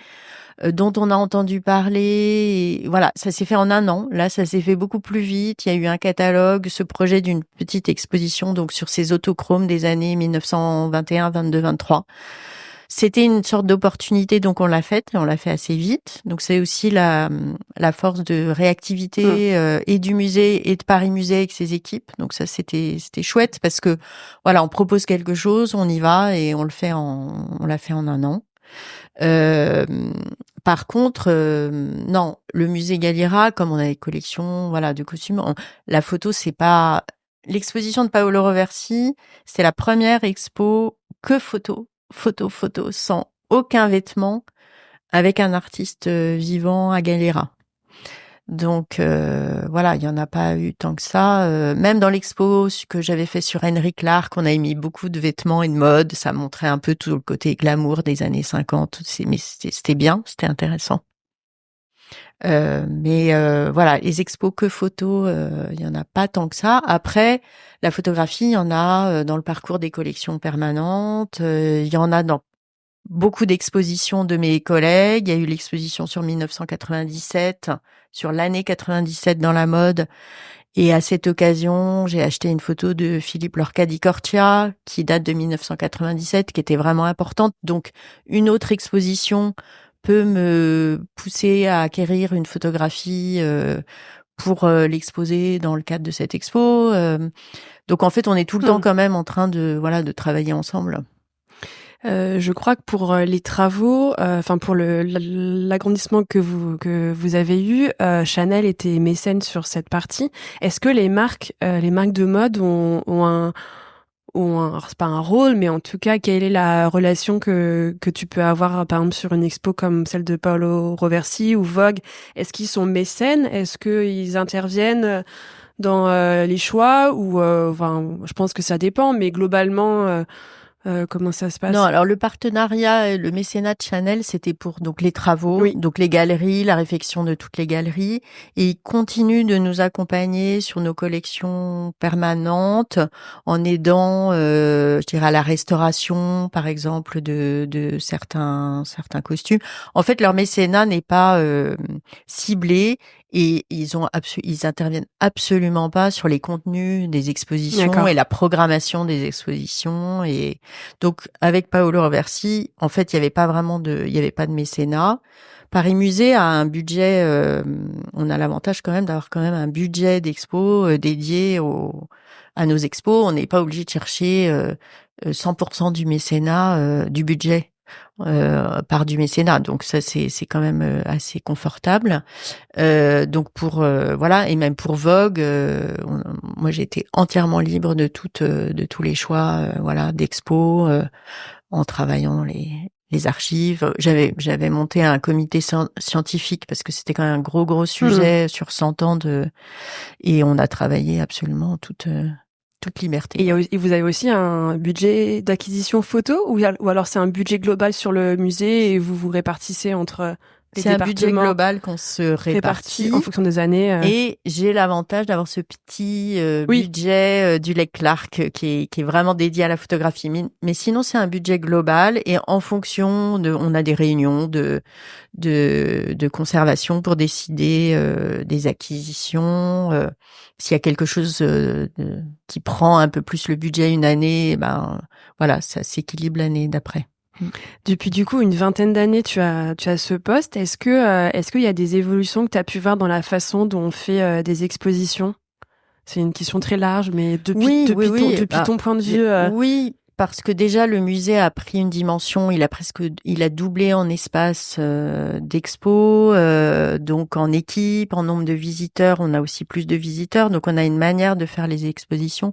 dont on a entendu parler. Et voilà, ça s'est fait en 1 an. Là, ça s'est fait beaucoup plus vite. Il y a eu un catalogue, ce projet d'une petite exposition donc sur ces autochromes des années 1921, 22, 23. C'était une sorte d'opportunité, donc on l'a faite et on l'a fait assez vite. Donc c'est aussi la force de réactivité et du musée et de Paris Musée avec ses équipes. Donc ça c'était chouette parce que voilà, on propose quelque chose, on y va et on l'a fait en 1 an. Par contre, non, le musée Galliera, comme on a des collections, voilà, de costumes, la photo, c'est pas l'exposition de Paolo Roversi, c'est la première expo que photo, sans aucun vêtement, avec un artiste vivant à Galliera. Donc voilà, il y en a pas eu tant que ça. Même dans l'expo que j'avais fait sur Henry Clark, on a mis beaucoup de vêtements et de mode. Ça montrait un peu tout le côté glamour des années 50. Mais c'était bien, c'était intéressant. Mais voilà, les expos que photos, il y en a pas tant que ça. Après, la photographie, il y en a dans le parcours des collections permanentes. Il y en a dans beaucoup d'expositions de mes collègues. Il y a eu l'exposition sur 1997, sur l'année 97 dans la mode. Et à cette occasion, j'ai acheté une photo de Philippe Lorca di Cortia, qui date de 1997, qui était vraiment importante. Donc, une autre exposition peut me pousser à acquérir une photographie pour l'exposer dans le cadre de cette expo. Donc, en fait, on est tout le temps quand même en train de travailler ensemble. Je crois que pour les travaux, enfin pour l'agrandissement que vous avez eu, Chanel était mécène sur cette partie. Est-ce que les marques de mode alors c'est pas un rôle, mais en tout cas, quelle est la relation que tu peux avoir, par exemple, sur une expo comme celle de Paolo Roversi ou Vogue? Est-ce qu'ils sont mécènes? Est-ce qu'ils interviennent dans les choix ou enfin, je pense que ça dépend, mais globalement. Comment ça se passe? Non, alors le partenariat, le mécénat de Chanel, c'était pour donc les travaux, Oui. donc les galeries, la réfection de toutes les galeries, et ils continuent de nous accompagner sur nos collections permanentes en aidant, je dirais, à la restauration, par exemple, de certains costumes. En fait, leur mécénat n'est pas ciblé. Et ils interviennent absolument pas sur les contenus des expositions. D'accord. Et la programmation des expositions. Et donc avec Paolo Roversi, en fait, il y avait pas de mécénat. Paris Musée a un budget. On a l'avantage quand même d'avoir quand même un budget d'expo dédié à nos expos. On n'est pas obligé de chercher 100% du mécénat du budget. Par du mécénat, donc ça c'est quand même assez confortable. Donc pour voilà, et même pour Vogue, moi j'ai été entièrement libre de tous les choix voilà d'expo en travaillant les archives. J'avais monté un comité scientifique parce que c'était quand même un gros sujet sur 100 ans et on a travaillé absolument toute liberté. Et vous avez aussi un budget d'acquisition photo ou alors c'est un budget global sur le musée et vous vous répartissez entre les C'est un départements? budget global qu'on se répartit en fonction des années. Et j'ai l'avantage d'avoir ce petit budget du Lake Clark qui est vraiment dédié à la photographie. Mais sinon, c'est un budget global et en fonction on a des réunions de conservation pour décider des acquisitions. S'il y a quelque chose qui prend un peu plus le budget une année, ben voilà, ça s'équilibre l'année d'après. Depuis du coup une vingtaine d'années, tu as ce poste. Est-ce qu'il y a des évolutions que tu as pu voir dans la façon dont on fait des expositions? C'est une question très large, mais depuis ton point de vue. Oui, parce que déjà le musée a pris une dimension. Il a doublé en espace d'expo, donc en équipe, en nombre de visiteurs. On a aussi plus de visiteurs, donc on a une manière de faire les expositions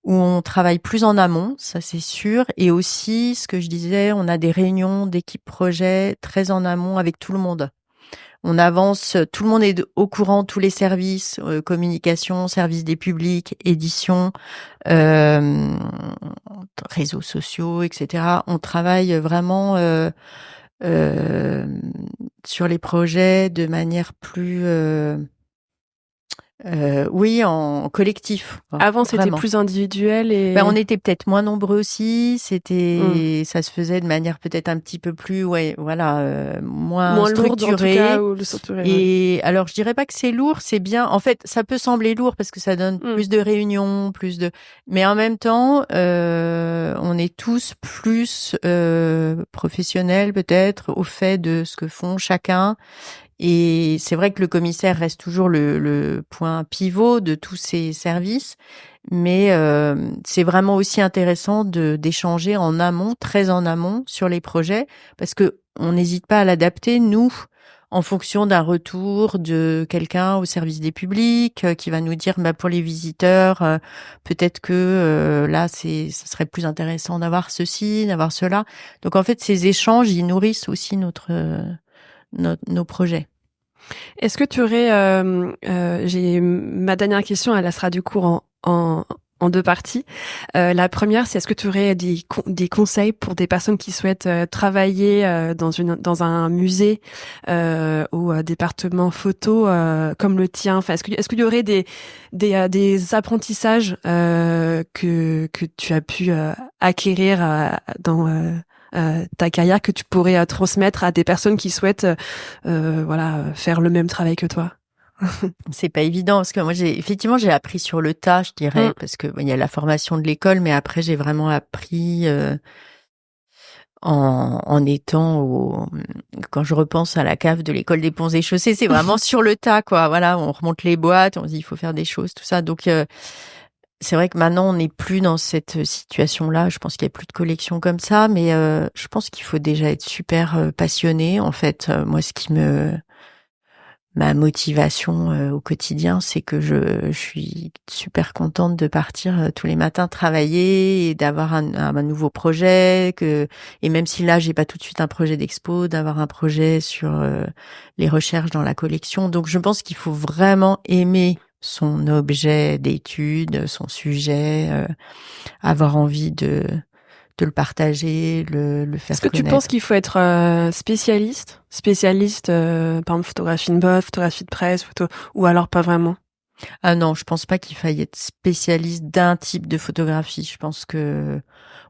où on travaille plus en amont, ça c'est sûr, et aussi, ce que je disais, on a des réunions d'équipe projet très en amont avec tout le monde. On avance, tout le monde est au courant, tous les services, communication, service des publics, édition, réseaux sociaux, etc. On travaille vraiment sur les projets de manière plus... oui, en collectif. Avant, c'était plus individuel et. Ben, on était peut-être moins nombreux aussi. Ça se faisait de manière peut-être un petit peu plus, moins structurée. Lourde, en tout cas, et alors, je dirais pas que c'est lourd, c'est bien. En fait, ça peut sembler lourd parce que ça donne plus de réunions, mais en même temps, on est tous plus professionnels peut-être au fait de ce que font chacun. Et c'est vrai que le commissaire reste toujours le point pivot de tous ces services, mais c'est vraiment aussi intéressant d'échanger en amont, très en amont, sur les projets, parce que on n'hésite pas à l'adapter, nous, en fonction d'un retour de quelqu'un au service des publics qui va nous dire, pour les visiteurs, peut-être que là, ça serait plus intéressant d'avoir ceci, d'avoir cela. Donc en fait, ces échanges, ils nourrissent aussi nos projets. Est-ce que tu aurais, ma dernière question, elle sera du coup en en deux parties. La première, c'est est-ce que tu aurais des conseils pour des personnes qui souhaitent travailler dans un musée ou un département photo comme le tien. Enfin, est-ce qu'il y aurait des apprentissages que tu as pu acquérir dans ta carrière que tu pourrais transmettre à des personnes qui souhaitent voilà faire le même travail que toi? C'est pas évident parce que moi j'ai appris sur le tas, je dirais, parce que il y a la formation de l'école, mais après j'ai vraiment appris en étant quand je repense à la cave de l'école des ponts et chaussées, c'est vraiment sur le tas, quoi. Voilà, on remonte les boîtes, on se dit il faut faire des choses, tout ça. Donc c'est vrai que maintenant on n'est plus dans cette situation-là. Je pense qu'il y a plus de collections comme ça, mais je pense qu'il faut déjà être super passionné. En fait, moi ma motivation au quotidien, c'est que je suis super contente de partir tous les matins travailler et d'avoir un nouveau projet, et même si là j'ai pas tout de suite un projet d'expo, d'avoir un projet sur les recherches dans la collection. Donc je pense qu'il faut vraiment aimer son objet d'étude, son sujet, avoir envie de le partager, le faire Est-ce que tu connaître. penses qu'il faut être spécialiste, par exemple photographie de mode, photographie de presse, ou alors pas vraiment? Ah non, je pense pas qu'il faille être spécialiste d'un type de photographie. Je pense que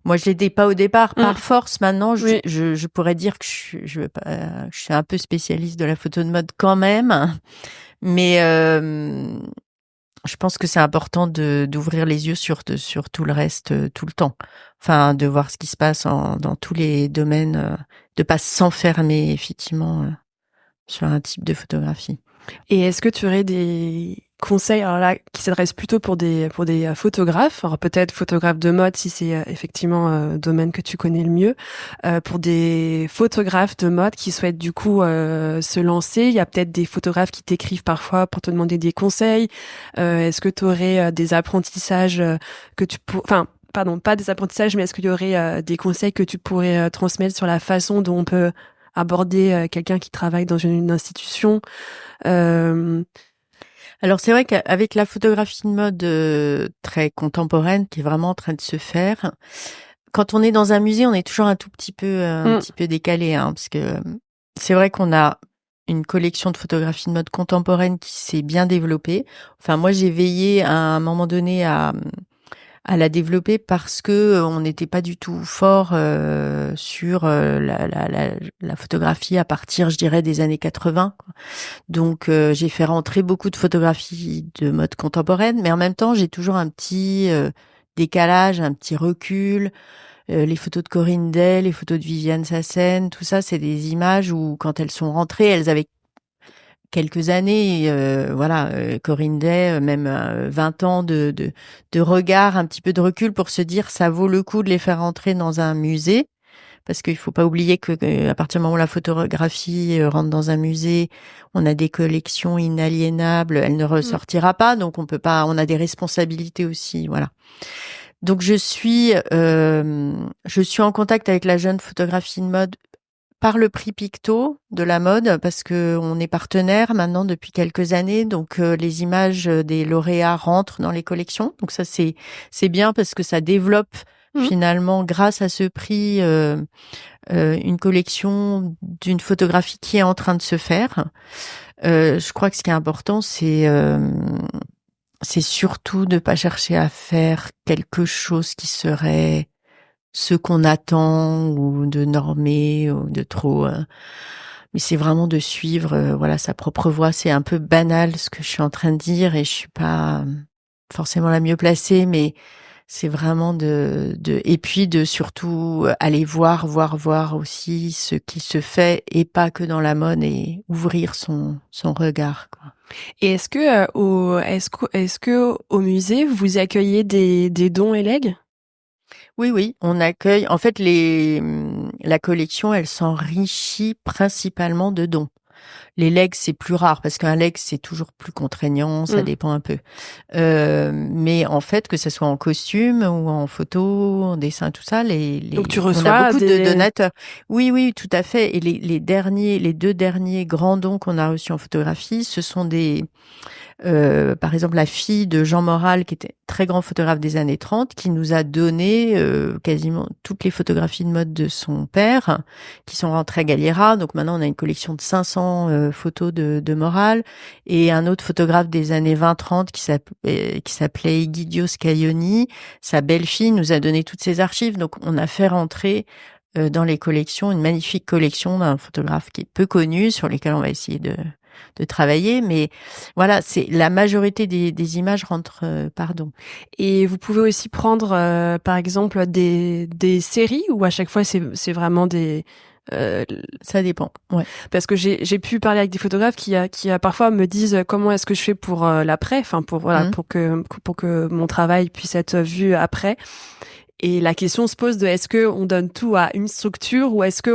moi je l'étais pas au départ. Par force, maintenant, Oui. je pourrais dire que je suis un peu spécialiste de la photo de mode quand même, mais je pense que c'est important d'ouvrir les yeux sur tout le reste tout le temps. Enfin, de voir ce qui se passe dans tous les domaines, de pas s'enfermer effectivement sur un type de photographie. Et est-ce que tu aurais des conseils, alors là, qui s'adressent plutôt pour des photographes, alors peut-être photographes de mode si c'est effectivement le domaine que tu connais le mieux, pour des photographes de mode qui souhaitent du coup se lancer, il y a peut-être des photographes qui t'écrivent parfois pour te demander des conseils. Est-ce que tu aurais des apprentissages que tu enfin pardon, pas des apprentissages, mais est-ce qu'il y aurait des conseils que tu pourrais transmettre sur la façon dont on peut aborder quelqu'un qui travaille dans une institution? Alors c'est vrai qu'avec la photographie de mode très contemporaine qui est vraiment en train de se faire, quand on est dans un musée, on est toujours un petit peu décalé, hein, parce que c'est vrai qu'on a une collection de photographies de mode contemporaine qui s'est bien développée. Enfin, moi j'ai veillé à un moment donné à la développer parce que on n'était pas du tout fort sur la photographie à partir, je dirais, des années 80. Donc j'ai fait rentrer beaucoup de photographies de mode contemporaine, mais en même temps j'ai toujours un petit décalage, un petit recul. Les photos de Corinne Day, les photos de Viviane Sassen, tout ça, c'est des images où quand elles sont rentrées, elles avaient quelques années, Corinne Day, même 20 ans de regard, un petit peu de recul pour se dire ça vaut le coup de les faire entrer dans un musée, parce qu'il faut pas oublier que à partir du moment où la photographie rentre dans un musée, on a des collections inaliénables, elle ne ressortira pas, donc on peut pas, on a des responsabilités aussi, voilà. Donc je suis en contact avec la jeune photographie de mode par le prix Picto de la mode, parce que on est partenaire maintenant depuis quelques années, donc les images des lauréats rentrent dans les collections. Donc ça c'est bien parce que ça développe finalement grâce à ce prix une collection d'une photographie qui est en train de se faire. Je crois que ce qui est important c'est surtout de ne pas chercher à faire quelque chose qui serait ce qu'on attend ou de normer ou de trop mais c'est vraiment de suivre sa propre voie. C'est un peu banal ce que je suis en train de dire et je suis pas forcément la mieux placée, mais c'est vraiment et puis de surtout aller voir aussi ce qui se fait et pas que dans la mode, et ouvrir son regard, quoi. Et est-ce que au musée vous accueillez des dons et legs? Oui, on accueille. En fait, la collection, elle s'enrichit principalement de dons. Les legs, c'est plus rare parce qu'un leg, c'est toujours plus contraignant, ça dépend un peu. Mais en fait, que ce soit en costume ou en photo, en dessin, tout ça, Donc tu on reçois a beaucoup de donateurs. Oui, tout à fait. Et les deux derniers grands dons qu'on a reçus en photographie, ce sont des par exemple la fille de Jean Moral, qui était très grand photographe des années 30, qui nous a donné quasiment toutes les photographies de mode de son père, qui sont rentrées à Galliera. Donc maintenant, on a une collection de 500 photos de Moral. Et un autre photographe des années 20-30 qui s'appelait Egidio Scaglioni, sa belle-fille, nous a donné toutes ses archives. Donc on a fait rentrer dans les collections une magnifique collection d'un photographe qui est peu connu, sur lesquels on va essayer de travailler, mais voilà, c'est la majorité des images rentrent par don. Et vous pouvez aussi prendre, par exemple, des séries, ou à chaque fois c'est vraiment des ça dépend. Ouais. Parce que j'ai pu parler avec des photographes qui parfois me disent comment est-ce que je fais pour l'après, enfin pour pour que mon travail puisse être vu après. Et la question se pose de est-ce que on donne tout à une structure, ou est-ce que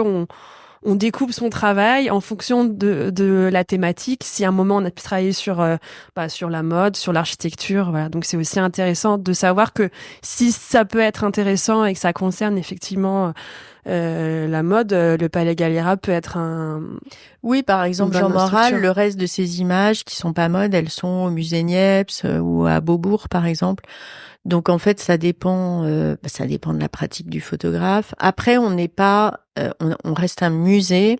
on découpe son travail en fonction de la thématique. Si à un moment on a pu travailler sur la mode, sur l'architecture, voilà. Donc c'est aussi intéressant de savoir que si ça peut être intéressant et que ça concerne effectivement la mode, le Palais Galliera peut être un... Oui, par exemple, Jean Moral, le reste de ces images qui sont pas mode, elles sont au musée Niepce ou à Beaubourg, par exemple. Donc en fait, ça dépend de la pratique du photographe. Après, on n'est pas, on reste un musée.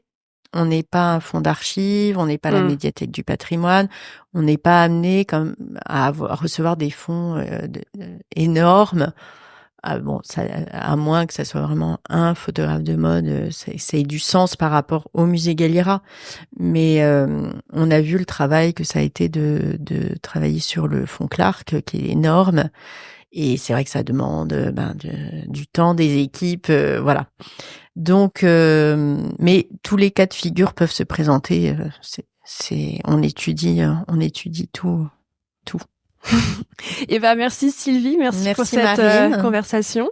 On n'est pas un fonds d'archives, on n'est pas la médiathèque du patrimoine, on n'est pas amené comme à recevoir des fonds énormes. Bon, ça, à moins que ça soit vraiment un photographe de mode, ça ait du sens par rapport au musée Galliera. Mais on a vu le travail que ça a été de travailler sur le fonds Clark, qui est énorme. Et c'est vrai que ça demande du temps, des équipes, voilà. Donc, mais tous les cas de figure peuvent se présenter. On étudie tout. Et merci Sylvie, merci pour cette conversation.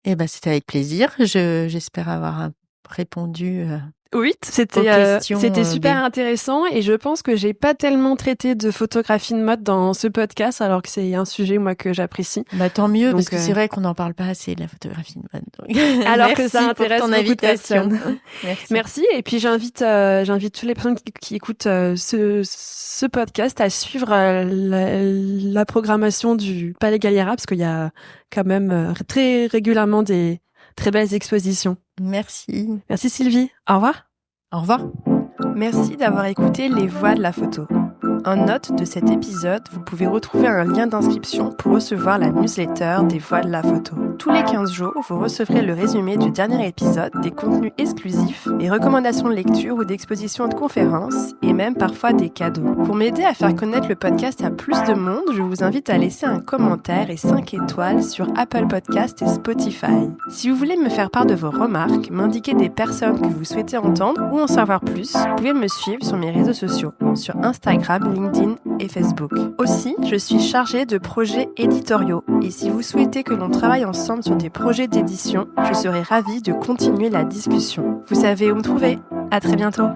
Et c'était avec plaisir. J'espère avoir répondu. Oui, c'était super intéressant, et je pense que j'ai pas tellement traité de photographie de mode dans ce podcast, alors que c'est un sujet moi que j'apprécie. Tant mieux, donc, parce que c'est vrai qu'on n'en parle pas assez de la photographie de mode. Donc. Alors que ça intéresse ton beaucoup de personnes. Merci. Et puis j'invite toutes les personnes qui écoutent ce podcast à suivre la programmation du Palais Galliera, parce qu'il y a quand même très régulièrement des très belles expositions. Merci. Merci Sylvie. Au revoir. Au revoir. Merci d'avoir écouté Les Voix de la photo. En note de cet épisode, vous pouvez retrouver un lien d'inscription pour recevoir la newsletter des Voix de la photo. Tous les 15 jours, vous recevrez le résumé du dernier épisode, des contenus exclusifs, des recommandations de lecture ou d'expositions de conférences, et même parfois des cadeaux. Pour m'aider à faire connaître le podcast à plus de monde, je vous invite à laisser un commentaire et 5 étoiles sur Apple Podcasts et Spotify. Si vous voulez me faire part de vos remarques, m'indiquer des personnes que vous souhaitez entendre ou en savoir plus, vous pouvez me suivre sur mes réseaux sociaux, sur Instagram, LinkedIn et Facebook. Aussi, je suis chargée de projets éditoriaux, et si vous souhaitez que l'on travaille ensemble sur des projets d'édition, je serai ravie de continuer la discussion. Vous savez où me trouver. À très bientôt.